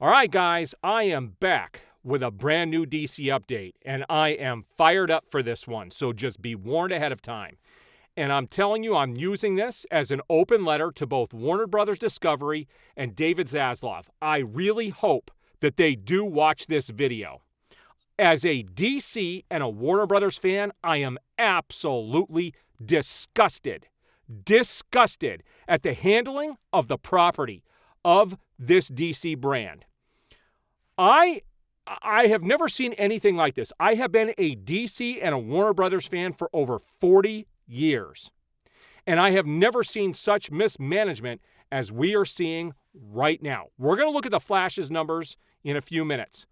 All right, guys, I am back with a brand new DC update, and I am fired up for this one, so just be warned ahead of time. And I'm telling you, I'm using this as an open letter to both Warner Brothers Discovery and David Zaslav. I really hope that they do watch this video. As a DC and a Warner Brothers fan, I am absolutely disgusted at the handling of the property of this DC brand. I have never seen anything like this. I have been a DC and a Warner Brothers fan for over 40 years. And I have never seen such mismanagement as we are seeing right now. We're going to look at the Flash's numbers in a few minutes.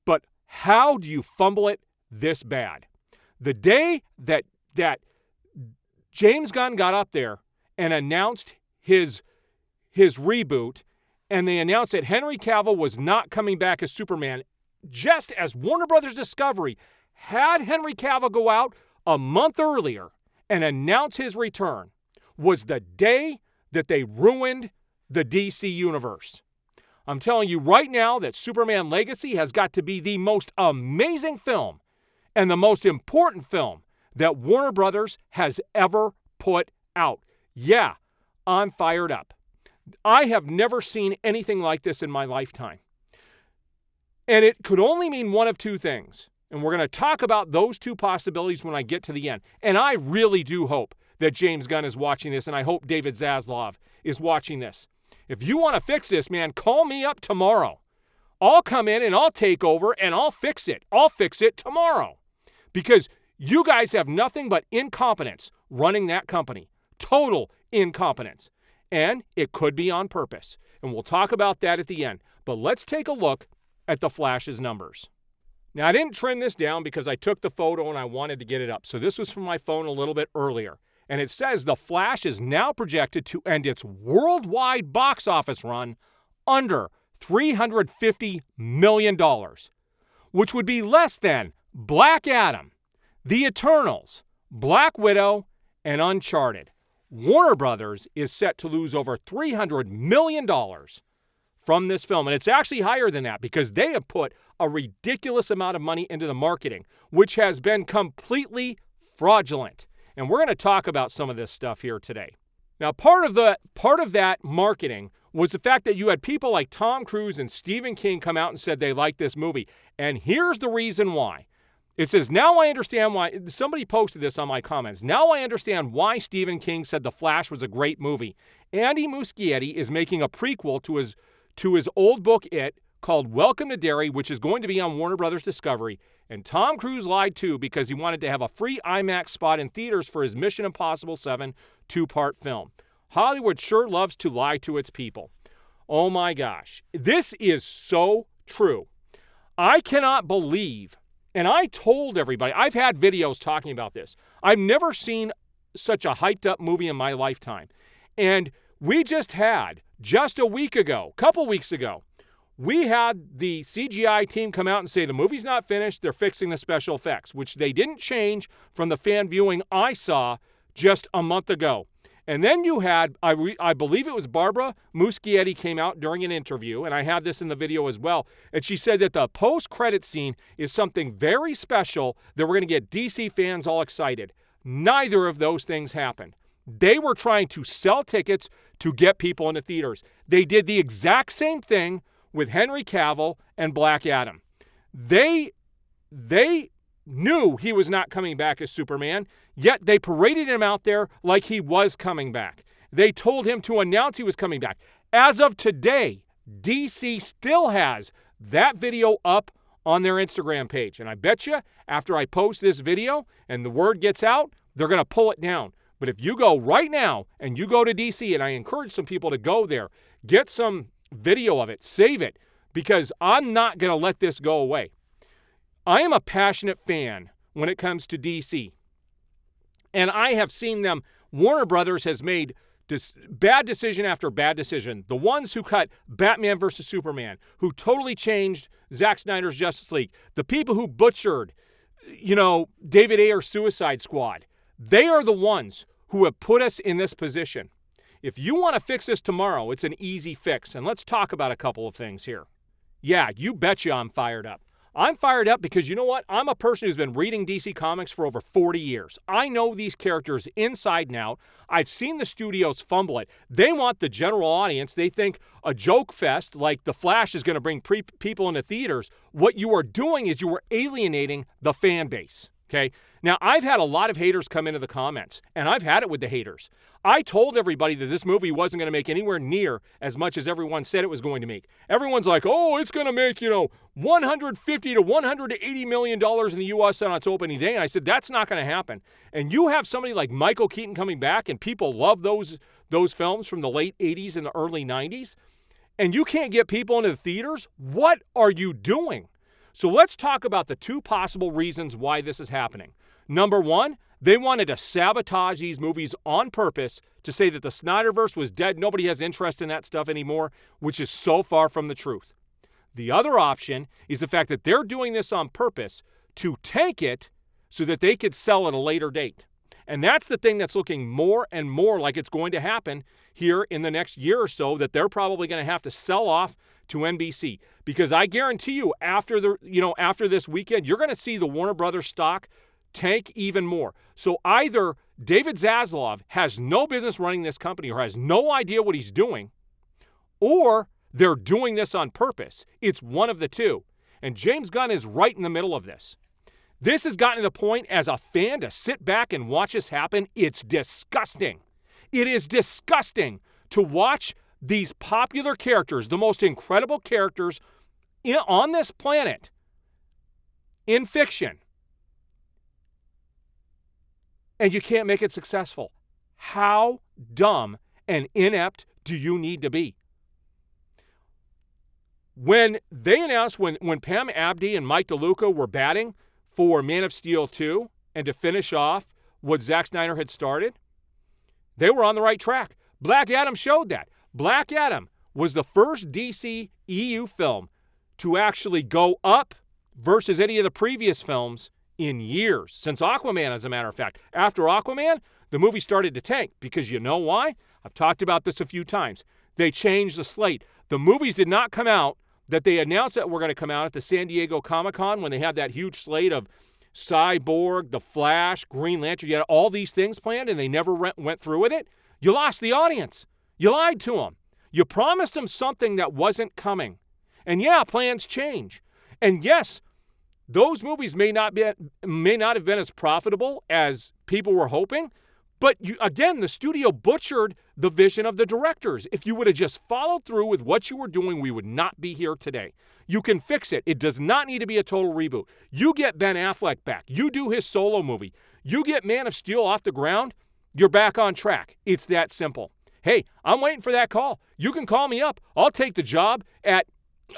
But how do you fumble it this bad? The day that James Gunn got up there and announced his reboot, and they announced that Henry Cavill was not coming back as Superman, just as Warner Brothers Discovery had Henry Cavill go out a month earlier and announce his return, was the day that they ruined the DC universe. I'm telling you right now that Superman Legacy has got to be the most amazing film and the most important film that Warner Brothers has ever put out. Yeah, I'm fired up. I have never seen anything like this in my lifetime. And it could only mean one of two things. And we're going to talk about those two possibilities when I get to the end. And I really do hope that James Gunn is watching this, and I hope David Zaslav is watching this. If you want to fix this, man, call me up tomorrow. I'll come in and I'll take over and I'll fix it. I'll fix it tomorrow. Because you guys have nothing but incompetence running that company. Total incompetence. And it could be on purpose. And we'll talk about that at the end. But let's take a look at the Flash's numbers. Now, I didn't trim this down because I took the photo and I wanted to get it up. So this was from my phone a little bit earlier. And it says the Flash is now projected to end its worldwide box office run under $350 million, which would be less than Black Adam, The Eternals, Black Widow, and Uncharted. Warner Brothers is set to lose over $300 million from this film. And it's actually higher than that because they have put a ridiculous amount of money into the marketing, which has been completely fraudulent. And we're going to talk about some of this stuff here today. Now, part of that marketing was the fact that you had people like Tom Cruise and Stephen King come out and said they liked this movie. And here's the reason why. It says, now I understand why, somebody posted this on my comments. Now I understand why Stephen King said The Flash was a great movie. Andy Muschietti is making a prequel to his old book, It, called Welcome to Derry, which is going to be on Warner Brothers Discovery. And Tom Cruise lied too because he wanted to have a free IMAX spot in theaters for his Mission Impossible 7 two-part film. Hollywood sure loves to lie to its people. Oh my gosh. This is so true. I cannot believe, and I told everybody, I've had videos talking about this. I've never seen such a hyped up movie in my lifetime. And we just had, just a couple weeks ago, we had the CGI team come out and say the movie's not finished, they're fixing the special effects, which they didn't change from the fan viewing I saw just a month ago. And then you had, I believe it was Barbara Muschietti came out during an interview, and I had this in the video as well, and she said that the post-credit scene is something very special that we're going to get DC fans all excited. Neither of those things happened. They were trying to sell tickets to get people into theaters. They did the exact same thing with Henry Cavill and Black Adam. They knew he was not coming back as Superman, yet they paraded him out there like he was coming back. They told him to announce he was coming back. As of today, DC still has that video up on their Instagram page. And I bet you after I post this video and the word gets out, they're going to pull it down. But if you go right now and you go to DC, and I encourage some people to go there, get some video of it, save it, because I'm not going to let this go away. I am a passionate fan when it comes to DC. And I have seen them, Warner Brothers has made bad decision after bad decision. The ones who cut Batman vs. Superman, who totally changed Zack Snyder's Justice League, the people who butchered, David Ayer's Suicide Squad, they are the ones who have put us in this position. If you want to fix this tomorrow, it's an easy fix. And let's talk about a couple of things here. Yeah, you betcha I'm fired up. I'm fired up because you know what? I'm a person who's been reading DC Comics for over 40 years. I know these characters inside and out. I've seen the studios fumble it. They want the general audience. They think a joke fest like The Flash is going to bring people into theaters. What you are doing is you are alienating the fan base. Okay? Now, I've had a lot of haters come into the comments, and I've had it with the haters. I told everybody that this movie wasn't going to make anywhere near as much as everyone said it was going to make. Everyone's like, oh, it's going to make, $150 to $180 million in the U.S. on its opening day. And I said, that's not going to happen. And you have somebody like Michael Keaton coming back, and people love those films from the late 80s and the early 90s, and you can't get people into the theaters? What are you doing? So let's talk about the two possible reasons why this is happening. Number one, they wanted to sabotage these movies on purpose to say that the Snyderverse was dead. Nobody has interest in that stuff anymore, which is so far from the truth. The other option is the fact that they're doing this on purpose to tank it so that they could sell at a later date. And that's the thing that's looking more and more like it's going to happen here in the next year or so, that they're probably going to have to sell off to NBC. Because I guarantee you, after this weekend, you're going to see the Warner Brothers stock tank even more. So either David Zaslav has no business running this company or has no idea what he's doing, or they're doing this on purpose. It's one of the two. And James Gunn is right in the middle of this. This has gotten to the point as a fan to sit back and watch this happen. It's disgusting. It is disgusting to watch these popular characters, the most incredible characters on this planet, in fiction, and you can't make it successful. How dumb and inept do you need to be? When they announced, when Pam Abdi and Mike DeLuca were batting for Man of Steel 2 and to finish off what Zack Snyder had started, they were on the right track. Black Adam showed that. Black Adam was the first DC EU film to actually go up versus any of the previous films in years, since Aquaman, as a matter of fact. After Aquaman, the movie started to tank because you know why? I've talked about this a few times. They changed the slate. The movies did not come out that they announced that were going to come out at the San Diego Comic-Con when they had that huge slate of Cyborg, The Flash, Green Lantern. You had all these things planned and they never went through with it. You lost the audience. You lied to them. You promised them something that wasn't coming. And yeah, plans change. And yes, those movies may not have been as profitable as people were hoping, but again, the studio butchered the vision of the directors. If you would have just followed through with what you were doing, we would not be here today. You can fix it. It does not need to be a total reboot. You get Ben Affleck back. You do his solo movie. You get Man of Steel off the ground, you're back on track. It's that simple. Hey, I'm waiting for that call. You can call me up. I'll take the job at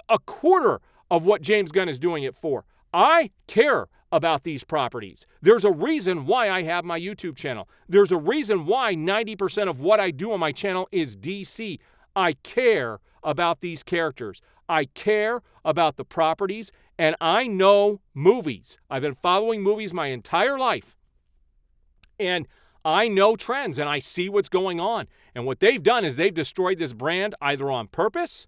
a quarter of what James Gunn is doing it for. I care about these properties. There's a reason why I have my YouTube channel. There's a reason why 90% of what I do on my channel is DC. I care about these characters. I care about the properties, and I know movies. I've been following movies my entire life, and I know trends, and I see what's going on. And what they've done is they've destroyed this brand either on purpose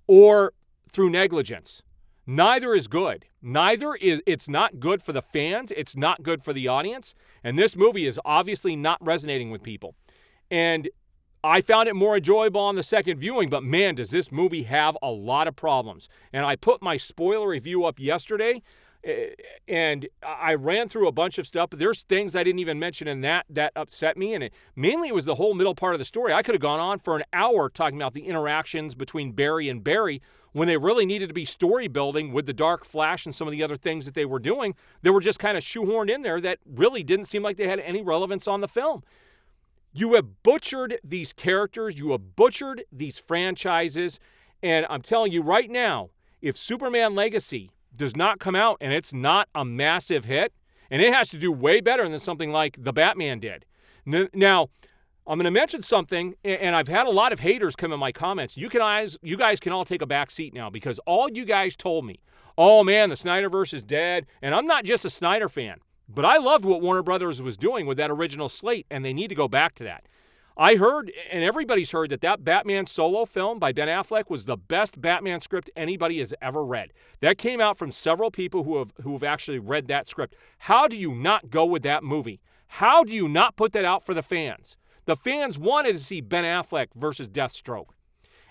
or through negligence. Neither is good. It's not good for the fans. It's not good for the audience. And this movie is obviously not resonating with people. And I found it more enjoyable on the second viewing, but man, does this movie have a lot of problems. And I put my spoiler review up yesterday, and I ran through a bunch of stuff, but there's things I didn't even mention in that upset me, and mainly it was the whole middle part of the story. I could have gone on for an hour talking about the interactions between Barry and Barry when they really needed to be story building with the Dark Flash and some of the other things that they were doing. They were just kind of shoehorned in there that really didn't seem like they had any relevance on the film. You have butchered these characters. You have butchered these franchises, and I'm telling you right now, if Superman Legacy does not come out and it's not a massive hit, and it has to do way better than something like The Batman did. Now, I'm going to mention something, and I've had a lot of haters come in my comments. You guys can all take a back seat now, because all you guys told me, oh man, the Snyderverse is dead, and I'm not just a Snyder fan, but I loved what Warner Brothers was doing with that original slate, and they need to go back to that. I heard, and everybody's heard, that Batman solo film by Ben Affleck was the best Batman script anybody has ever read. That came out from several people who have actually read that script. How do you not go with that movie? How do you not put that out for the fans? The fans wanted to see Ben Affleck versus Deathstroke.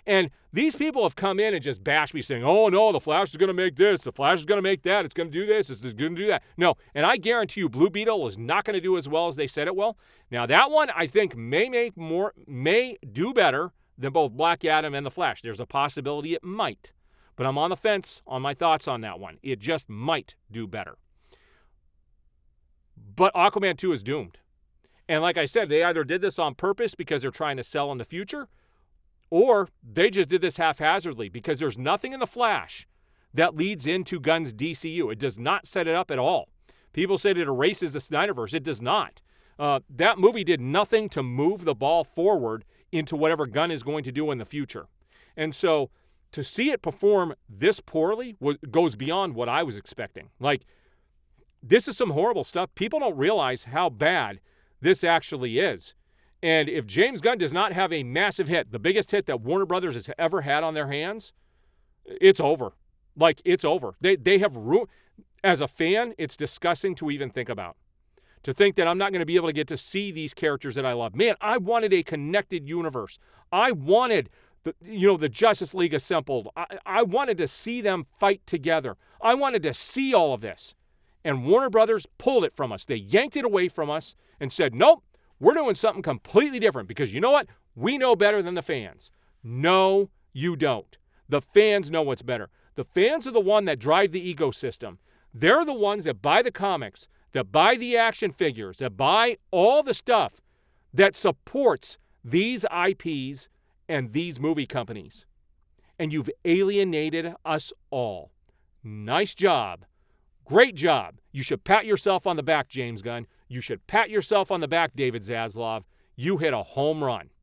And these people have come in and just bashed me saying, oh, no, the Flash is going to make this, the Flash is going to make that, it's going to do this, it's going to do that. No, and I guarantee you Blue Beetle is not going to do as well as they said it will. Now, that one I think may do better than both Black Adam and the Flash. There's a possibility it might. But I'm on the fence on my thoughts on that one. It just might do better. But Aquaman 2 is doomed. And like I said, they either did this on purpose because they're trying to sell in the future, or they just did this haphazardly because there's nothing in The Flash that leads into Gunn's DCU. It does not set it up at all. People said it erases the Snyderverse. It does not. That movie did nothing to move the ball forward into whatever Gunn is going to do in the future. And so to see it perform this poorly goes beyond what I was expecting. Like, this is some horrible stuff. People don't realize how bad this actually is. And if James Gunn does not have a massive hit, the biggest hit that Warner Brothers has ever had on their hands, it's over. Like, it's over. They have ruined. As a fan, it's disgusting to even think about. To think that I'm not going to be able to get to see these characters that I love. Man, I wanted a connected universe. I wanted the Justice League assembled. I wanted to see them fight together. I wanted to see all of this. And Warner Brothers pulled it from us. They yanked it away from us and said, nope, we're doing something completely different because you know what? We know better than the fans. No, you don't. The fans know what's better. The fans are the one that drive the ecosystem. They're the ones that buy the comics, that buy the action figures, that buy all the stuff that supports these IPs and these movie companies. And you've alienated us all. Nice job. Great job. You should pat yourself on the back, James Gunn. You should pat yourself on the back, David Zaslav. You hit a home run.